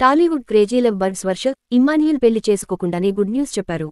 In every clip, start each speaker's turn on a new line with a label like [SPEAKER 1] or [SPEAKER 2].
[SPEAKER 1] Tollywood crazy love birds వర్ష ఇమ్మాన్యుయల్ పెళ్లి చేసుకోకుండానే good news చెప్పారు.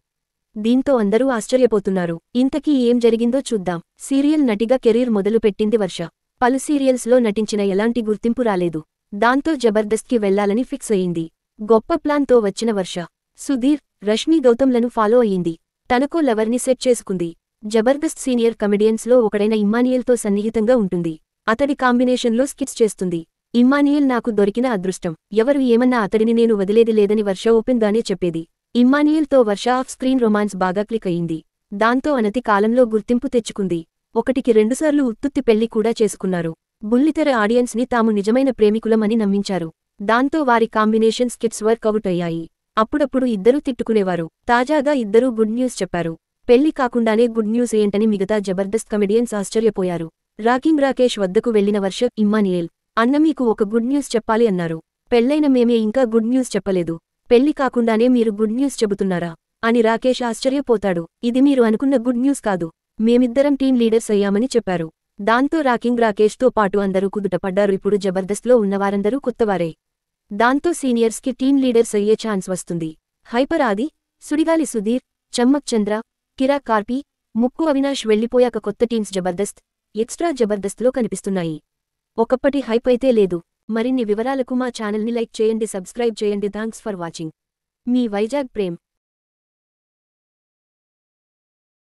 [SPEAKER 1] దీంతో అందరూ ఆశ్చర్యపోతున్నారు. ఇంతకీ ఏం జరిగిందో చూద్దాం. సీరియల్ నటిగా కెరీర్ మొదలుపెట్టింది వర్ష. పలు సీరియల్స్లో నటించిన ఎలాంటి గుర్తింపు రాలేదు. దాంతో జబర్దస్త్కి వెళ్లాలని ఫిక్స్ అయింది. గొప్ప ప్లాన్తో వచ్చిన వర్ష సుధీర్, రష్మీ గౌతమ్లను ఫాలో అయ్యింది. తనకో లవర్ని సెట్ చేసుకుంది. జబర్దస్త్ సీనియర్ కమెడియన్స్లో ఒకడైన ఇమ్మాన్యుయల్తో సన్నిహితంగా ఉంటుంది. అతడి కాంబినేషన్లో స్కిట్స్ చేస్తుంది. ఇమ్మాన్యుయల్ నాకు దొరికిన అదృష్టం. ఎవరు ఏమన్నా అతడిని నేను వదిలేది లేదని వర్ష ఓపెన్గానే చెప్పేది. ఇమ్మాన్యుయల్తో వర్ష ఆఫ్ స్క్రీన్ రొమాన్స్ బాగా క్లిక్ అయింది. దాంతో అనతి కాలంలో గుర్తింపు తెచ్చుకుంది. ఒకటికి రెండుసార్లు ఉత్తుత్తి పెళ్లి కూడా చేసుకున్నారు. బుల్లితెర ఆడియన్స్ని తాము నిజమైన ప్రేమికులమని నమ్మించారు. దాంతో వారి కాంబినేషన్ స్కిట్స్ వర్కౌట్ అయ్యాయి. అప్పుడప్పుడు ఇద్దరూ తిట్టుకునేవారు. తాజాగా ఇద్దరూ గుడ్ న్యూస్ చెప్పారు. పెళ్లి కాకుండానే గుడ్ న్యూస్ ఏంటని మిగతా జబర్దస్త్ కమెడియన్స్ ఆశ్చర్యపోయారు. రాకింగ్ రాకేష్ వద్దకు వెళ్లిన వర్ష ఇమ్మాన్యుయల్ అన్న మీకు ఒక గుడ్ న్యూస్ చెప్పాలి అన్నారు. పెళ్లైన మేమే ఇంకా గుడ్ న్యూస్ చెప్పలేదు. పెళ్లి కాకుండానే మీరు గుడ్ న్యూస్ చెబుతున్నారా అని రాకేష్ ఆశ్చర్యపోతాడు. ఇది మీరు అనుకున్న గుడ్ న్యూస్ కాదు. మేమిద్దరం టీం లీడర్స్ అయ్యామని చెప్పారు. దాంతో రాకింగ్ రాకేష్తో పాటు అందరూ కుదుటపడ్డారు. ఇప్పుడు జబర్దస్త్లో ఉన్నవారందరూ కొత్తవారే. దాంతో సీనియర్స్కి టీం లీడర్స్ అయ్యే ఛాన్స్ వస్తుంది. హైపర్ ఆది, సుడిగాలి సుధీర్, చమ్మక్ చంద్ర, కిరా కార్పి, ముక్కు అవినాష్ వెళ్లిపోయాక కొత్త టీమ్స్ జబర్దస్త్, ఎక్స్ట్రా జబర్దస్త్లో కనిపిస్తున్నాయి. ఒకప్పటి హైప్ అయితే లేదు. మరిన్ని వివరాలకు మా ఛానల్ని లైక్ చేయండి, సబ్స్క్రైబ్ చేయండి. Thanks for watching. మీ వైజాగ్ ప్రేమ్.